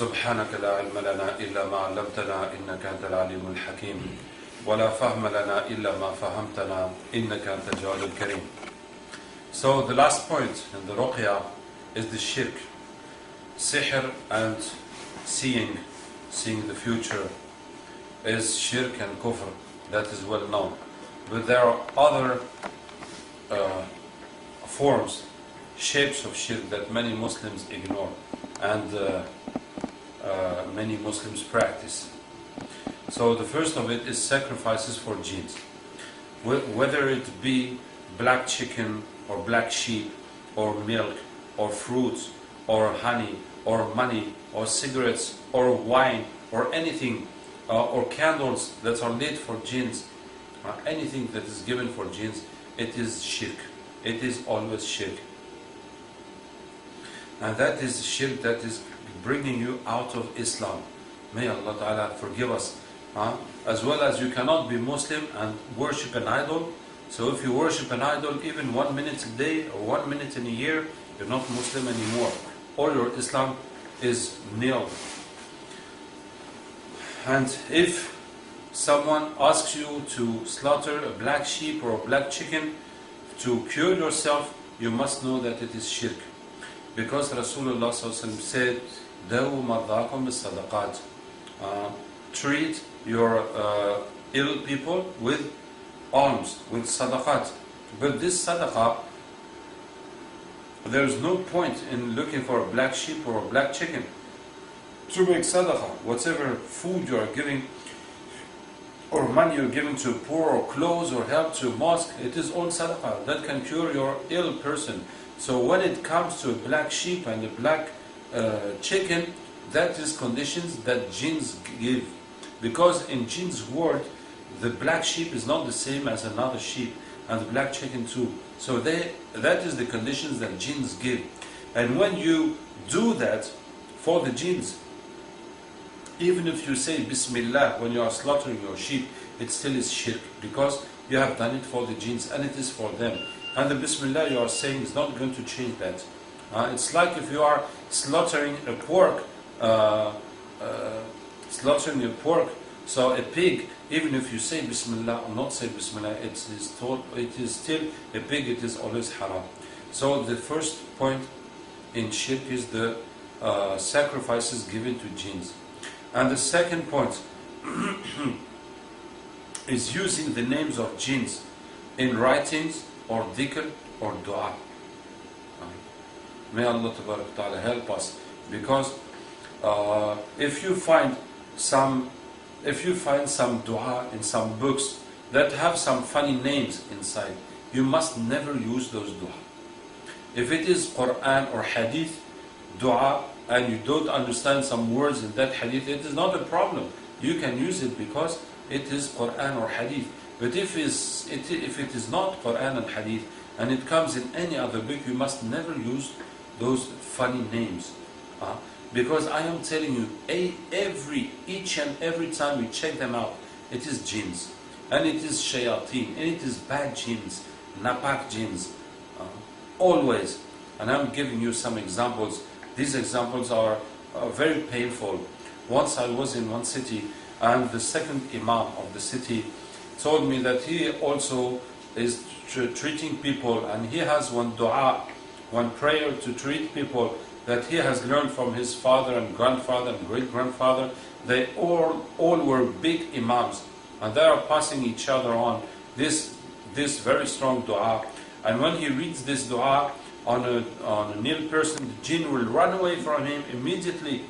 سبحانك لا علم لنا إلا ما علمتنا إنك أنت العليم الحكيم ولا فهم لنا إلا ما فهمتنا إنك أنت الجواد الكريم. So the last point in the ruqya is the shirk. Sihr and seeing the future is shirk and kufr. That is well known. But there are other forms, shapes of shirk that many Muslims ignore and many Muslims practice. So the first of it is sacrifices for jinns. Whether it be black chicken or black sheep or milk or fruits or honey or money or cigarettes or wine or anything or candles that are lit for jinns, anything that is given for jinns, it is shirk. It is always shirk. And that is shirk that is bringing you out of Islam. May Allah Ta'ala forgive us. As well as you cannot be Muslim and worship an idol. So if you worship an idol even 1 minute a day or 1 minute in a year, you're not Muslim anymore. All your Islam is nil. And if someone asks you to slaughter a black sheep or a black chicken to cure yourself, you must know that it is shirk. Because Rasulullah said, "Dawu mardakum bis-sadaqat." Treat your ill people with alms, with sadaqat. But this sadaqah, there is no point in looking for a black sheep or a black chicken to make sadaqah. Whatever food you are giving or money you're giving to poor or clothes or help to a mosque, it is all sadaqah. That can cure your ill person. So when it comes to a black sheep and a black chicken, that is conditions that jinns give. Because in jinns' world, the black sheep is not the same as another sheep, and the black chicken too. So that is the conditions that jinns give. And when you do that for the jinns, even if you say Bismillah when you are slaughtering your sheep, it still is shirk, because you have done it for the jinns and it is for them. And the Bismillah you are saying is not going to change that. It's like if you are slaughtering a pork, so a pig, even if you say Bismillah or not say Bismillah, it is still a pig, it is always haram. So the first point in shirk is the sacrifices given to jinns. And the second point is using the names of jinns in writings or dhikr or dua. May Allah Ta'ala help us, because if you find some dua in some books that have some funny names inside, you must never use those dua. If it is Qur'an or hadith dua and you don't understand some words in that hadith, it is not a problem. You can use it because it is Qur'an or hadith. But if it is not Qur'an and hadith and it comes in any other book, you must never use those funny names. Because I am telling you, each and every time we check them out, it is jinns, and it is shayateen, and it is bad jinns, napak jinns, always. And I'm giving you some examples. These examples are very painful. Once I was in one city, and the second imam of the city told me that he also is treating people, and he has one dua, one prayer to treat people that he has learned from his father and grandfather and great-grandfather. They all were big imams, and they are passing each other on this very strong dua. And when he reads this dua on a nil person, the jinn will run away from him immediately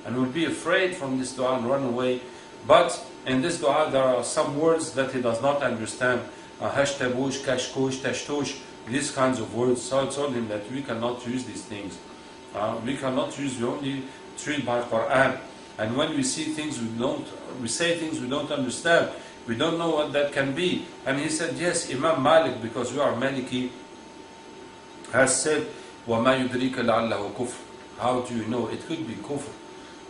and will be afraid from this dua and run away. But in this dua there are some words that he does not understand. Hashtabush, kashkush, tashtush, these kinds of words. So I told him that we cannot use these things. We cannot use, we only treat by Qur'an. And when we see things we say things we don't understand. We don't know what that can be. And he said, yes, Imam Malik, because we are Maliki, has said, وَمَا يُدْرِيكَ لَعَلَّهُ كُفْرٌ. How do you know? It could be kufr.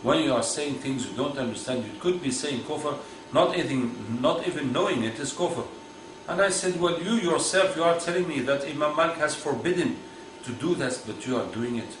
When you are saying things you don't understand, you could be saying kufr, not even knowing it is kufr. And I said, well, you yourself, you are telling me that Imam Malik has forbidden to do this, but you are doing it.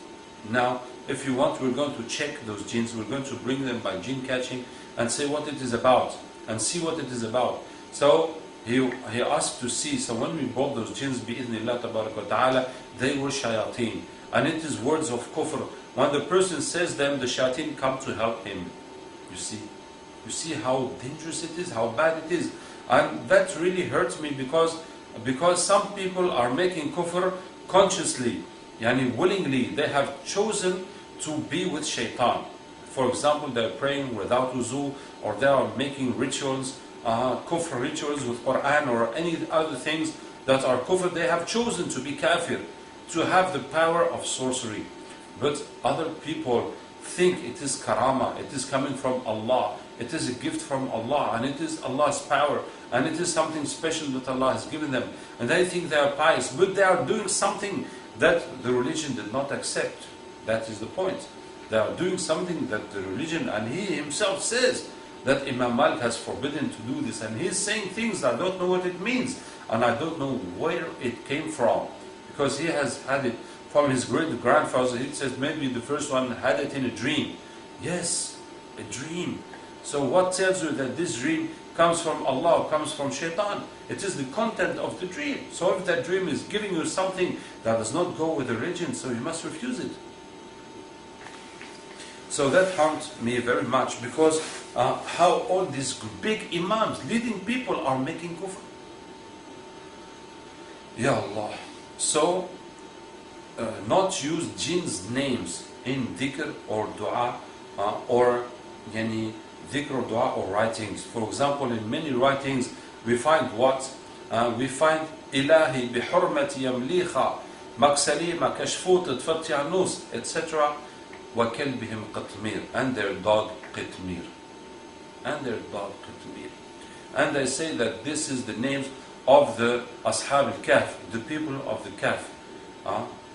Now, if you want, we're going to check those jinns. We're going to bring them by jinn catching and say what it is about and see what it is about. So he asked to see. So when we brought those jinns, bi'idhnillah tabarak wa ta'ala, they were shayateen. And it is words of kufr. When the person says them, the shayateen come to help him. You see how dangerous it is, how bad it is. And that really hurts me because some people are making kufr consciously, yani willingly. They have chosen to be with shaitan. For example, they're praying without wuzu, or they are making rituals, kufr rituals with Qur'an or any other things that are kufr. They have chosen to be kafir, to have the power of sorcery. But other people think it is karama, it is coming from Allah, it is a gift from Allah, and it is Allah's power, and it is something special that Allah has given them. And they think they are pious, but they are doing something that the religion did not accept. That is the point. They are doing something that the religion, and he himself says that Imam Malik has forbidden to do this, and he's saying things I don't know what it means, and I don't know where it came from, because he has had it from his great-grandfather. He says maybe the first one had it in a dream. Yes, a dream. So what tells you that this dream comes from Allah, comes from shaitan? It is the content of the dream. So if that dream is giving you something that does not go with the religion, so you must refuse it. So that harmed me very much, because how all these big imams, leading people, are making kufr. Ya Allah. So not use jinns' names in dhikr or dua, or yani dhikr or dua or writings. For example, in many writings we find what? We find ilahi bihurmati yamliha maksalima kashfut tfati anus, etc. wa kalbihim qatmir, and their dog qitmir, and their dog qitmir. And they say that this is the names of the ashab al-kahf, the people of the kahf,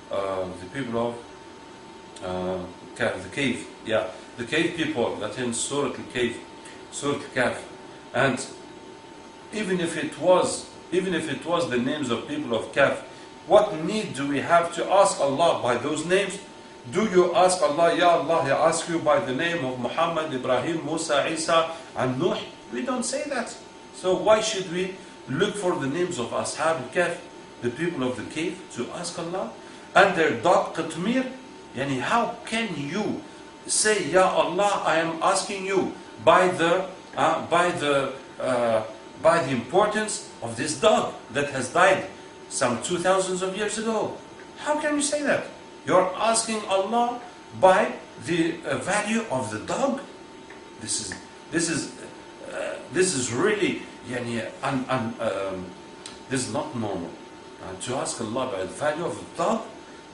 the people of the cave, the cave people that in Surah al-Cave, Surah al-Kahf. And even if it was the names of people of Kahf, what need do we have to ask Allah by those names? Do you ask Allah, Ya Allah, I ask you by the name of Muhammad, Ibrahim, Musa, Isa, and Nuh? We don't say that. So why should we look for the names of Ashab al-Kahf, the people of the cave, to ask Allah? And their dog Qatmir? Yani how can you say, Ya Allah, I am asking you by the importance of this dog that has died some 2000s of years ago? How can you say that? You're asking Allah by the value of the dog? This is really yani, this is not normal. To ask Allah by the value of the dog,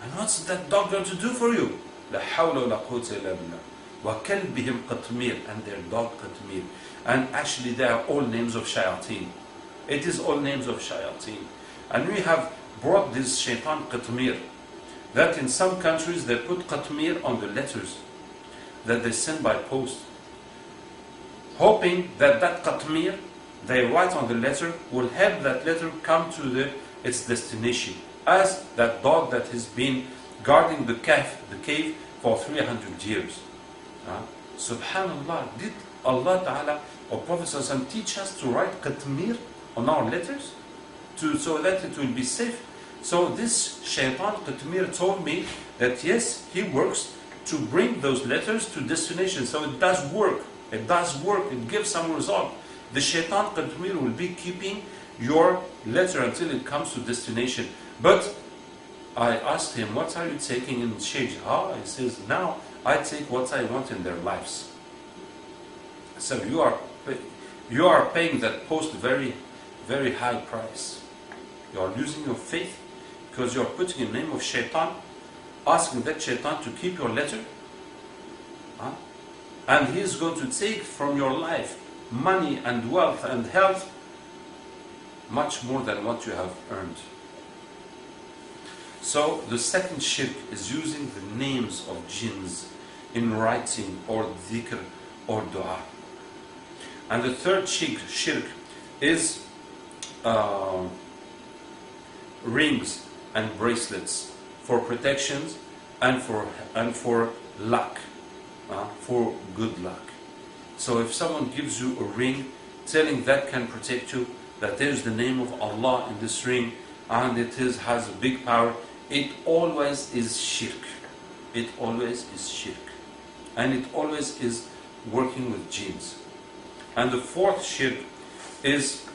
and what's that dog going to do for you? La hawla wa la quwwata illa billah. Wa kalbihim qatmir, and their dog qatmir. And actually they are all names of shayateen. It is all names of shayateen. And we have brought this shaitan qatmir, that in some countries they put qatmir on the letters that they send by post, hoping that that qatmir they write on the letter will help that letter come to its destination, as that dog that has been guarding the cave for 300 years. Subhanallah, did Allah Ta'ala or Prophet ﷺ teach us to write qatmir on our letters so that it will be safe? So this shaitan qatmir told me that yes, he works to bring those letters to destination. So it does work. It does work. It gives some result. The shaitan qatmir will be keeping your letter until it comes to destination. But I asked him, what are you taking in exchange? He says, now I take what I want in their lives. So you are paying that post very, very high price. You are losing your faith because you are putting in the name of shaitan, asking that shaitan to keep your letter. And he is going to take from your life money and wealth and health much more than what you have earned. So the second shirk is using the names of jinns in writing or dhikr or dua. And the third shirk is rings and bracelets for protections and for luck, for good luck. So if someone gives you a ring, telling that can protect you, that there's the name of Allah in this ring, and has a big power, it always is shirk. It always is shirk. And it always is working with jinns. And the fourth shirk is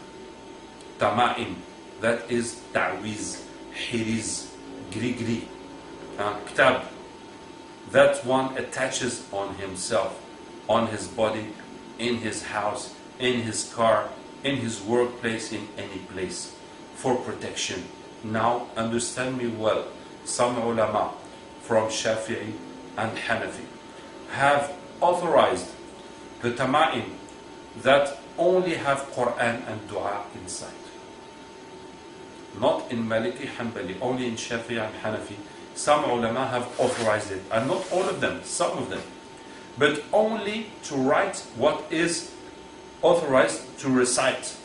tama'im, that is ta'wiz, hiriz, grigri, kitab. That one attaches on himself, on his body, in his house, in his car, in his workplace, in any place, for protection. Now understand me well, some ulama from Shafi'i and Hanafi have authorized the tama'im that only have Qur'an and dua inside. Not in Maliki, Hanbali, only in Shafi'i and Hanafi. Some ulama have authorized it, and not all of them, some of them. But only to write what is authorized to recite.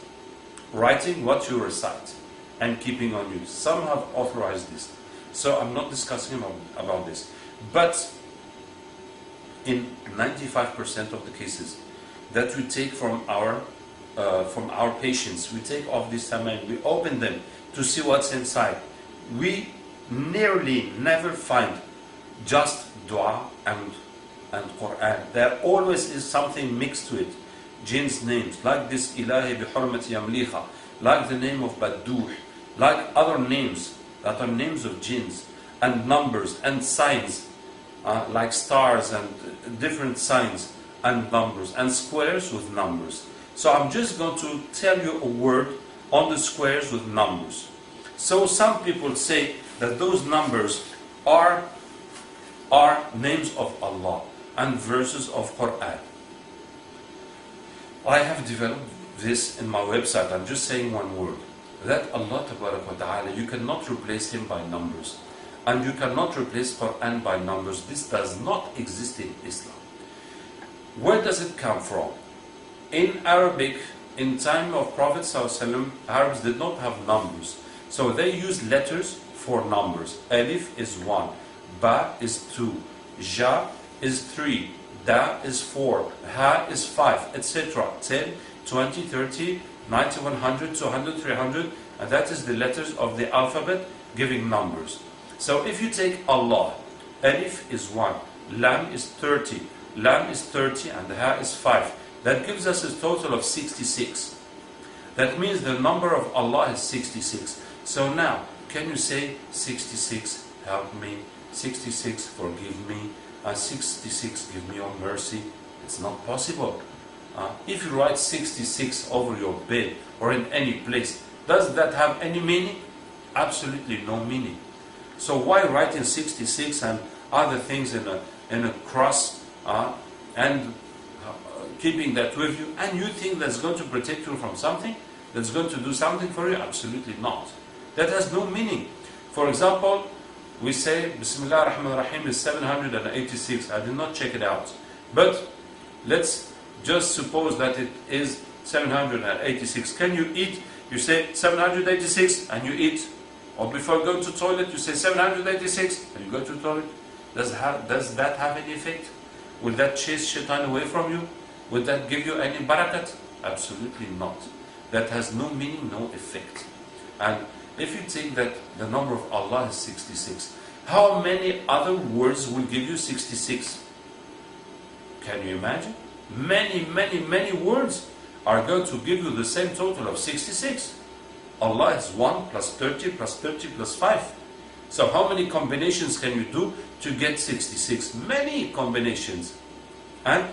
Writing what you recite and keeping on you. Some have authorized this. So I'm not discussing about this. But in 95% of the cases that we take from our patients, we take off this tama'im, we open them to see what's inside. We nearly never find just dua and Qur'an. There always is something mixed to it. Jinns' names, like this Ilahi bihurmati yamliha, like the name of Badduh, like other names that are names of jinns, and numbers and signs, like stars and different signs and numbers, and squares with numbers. So I'm just going to tell you a word on the squares with numbers. So some people say that those numbers are names of Allah and verses of Qur'an. I have developed this in my website. I'm just saying one word. That Allah Ta'ala, you cannot replace Him by numbers. And you cannot replace Qur'an by numbers. This does not exist in Islam. Where does it come from? In Arabic, in time of Prophet ﷺ, Arabs did not have numbers. So they used letters for numbers. Alif is 1, Ba is 2, Ja is 3, Da is 4, Ha is 5, etc. 10, 20, 30, 90, 100, 200, 300, and that is the letters of the alphabet giving numbers. So if you take Allah, Alif is 1, Lam is 30, Lam is 30, and Ha is 5. That gives us a total of 66. That means the number of Allah is 66. So now, can you say 66, help me, 66, forgive me, 66, give me your mercy? It's not possible. If you write 66 over your bed or in any place, does that have any meaning? Absolutely no meaning. So why writing 66 and other things in a cross and keeping that with you, and you think that's going to protect you from something, that's going to do something for you? Absolutely not. That has no meaning. For example, we say Bismillah ar-Rahman ar-Rahim is 786. I did not check it out. But let's just suppose that it is 786. Can you eat? You say 786 and you eat. Or before going to toilet, you say 786 and you go to the toilet. Does that have any effect? Will that chase shaitan away from you? Would that give you any barakat? Absolutely not. That has no meaning, no effect. And if you think that the number of Allah is 66, how many other words will give you 66? Can you imagine? Many, many, many words are going to give you the same total of 66. Allah is 1 plus 30 plus 30 plus 5. So how many combinations can you do to get 66? Many combinations. And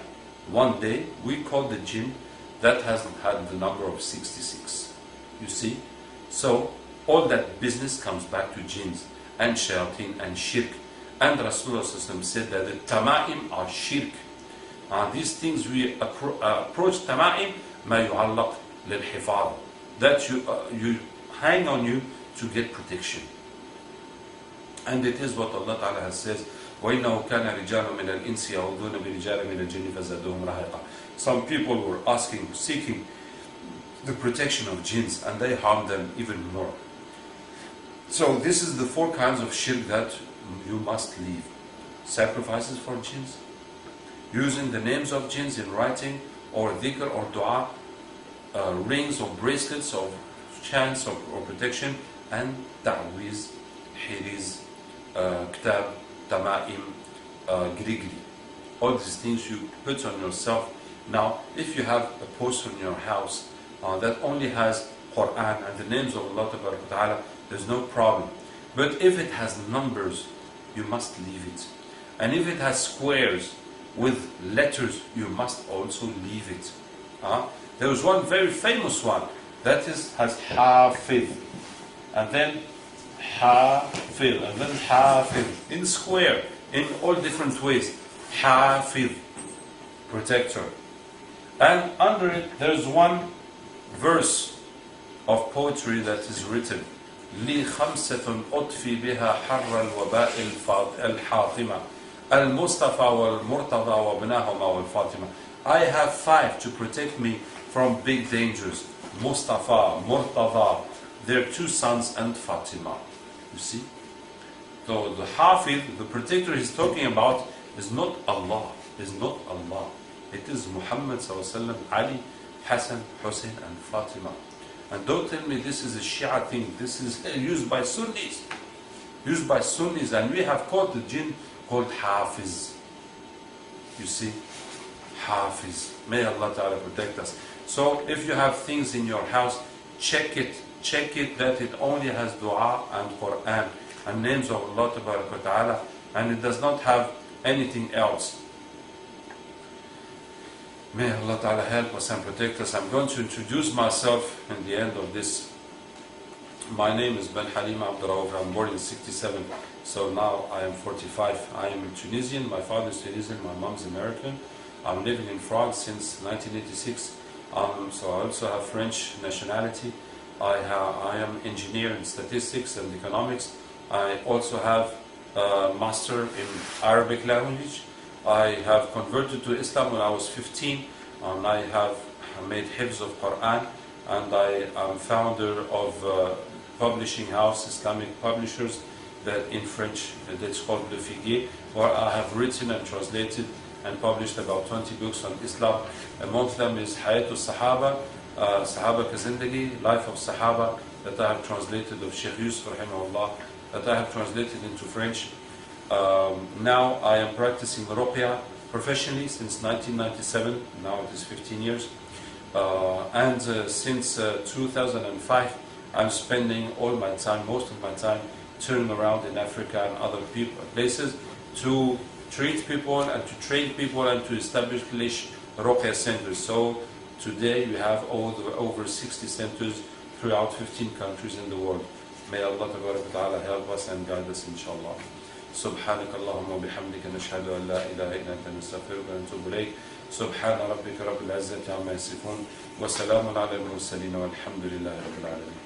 one day we call the jinn that hasn't had the number of 66. You see? So all that business comes back to jinns and shayateen and shirk. And Rasulullah said that the tama'im are shirk. These things we approach tama'im ma yu'allaq lil hifad, that you hang on you to get protection. And it is what Allah Ta'ala has said, وَإِنَّهُ كَانَ رِجَالٌ مِنَ الْإِنسِ يَعُوذُونَ بِرِجَالٍ مِنَ الْجِنِّ فَزَادُوهُمْ رَهَقًا. Some people were seeking the protection of jinns, and they harmed them even more. So this is the 4 kinds of shirk that you must leave. sacrifices for jinns, using the names of jinns in writing or dhikr or dua, rings or bracelets of chants or protection, and ta'wiz, hiriz, ktab, tama'im, grigri. All these things you put on yourself. Now, if you have a poster in your house that only has Qur'an and the names of Allah Ta'ala, there's no problem. But if it has numbers, you must leave it. And if it has squares with letters, you must also leave it. There was one very famous one that has Hafiz, and then Hafil, and then Hafiz, in square, in all different ways. Hafiz, protector. And under it, there's one verse of poetry that is written, لي خمسة أطفي بها حر الوباء الحاطمة المصطفى والمرتضى وابناهما والفاطمة. I have 5 to protect me from big dangers. Mustafa, Murtada, their 2 sons, and Fatima. You see? So the Hafiz, the protector he's talking about, is not Allah. Is not Allah. It is Muhammad sallallahu Ali, Hassan, Hussein, and Fatima. And don't tell me this is a Shia thing. This is used by Sunnis. Used by Sunnis. And we have called the jinn called Hafiz. You see? Hafiz. May Allah Ta'ala protect us. So if you have things in your house, check it that it only has dua and Quran and names of Allah Ta'ala, and it does not have anything else. May Allah Ta'ala help us and protect us. I'm going to introduce myself in the end of this. My name is Ben Halima Abderraouf. I'm born in 67, so now I am 45. I am Tunisian. My father is Tunisian, my mom's American. I'm living in France since 1986. So I also have French nationality. I am engineer in statistics and economics. I also have a master in Arabic language. I have converted to Islam when I was 15, and I have made hifz of Quran, and I am founder of a publishing house, Islamic Publishers, that in French that's called Le Figuier, where I have written and translated and published about 20 books on Islam. Among them is Hayat al-Sahaba, Sahaba Ka Zindagi, Life of Sahaba, that I have translated of Shaykh Yusuf rahimahullah, that I have translated into French. Now I am practicing Ruqya professionally since 1997, now it is 15 years. And since 2005, I'm spending all my time, most of my time, touring around in Africa and other places to treat people and to train people and to establish Ruqya centers. So today we have over 60 centers throughout 15 countries in the world. May Allah Ta'ala help us and guide us, inshallah. سبحانك اللهم وبحمدك نشهد أن لا إله إلا أنت نستغفرك ونتوب إليك سبحان ربك رب العزة عما يصفون وسلام على المرسلين والحمد لله رب العالمين.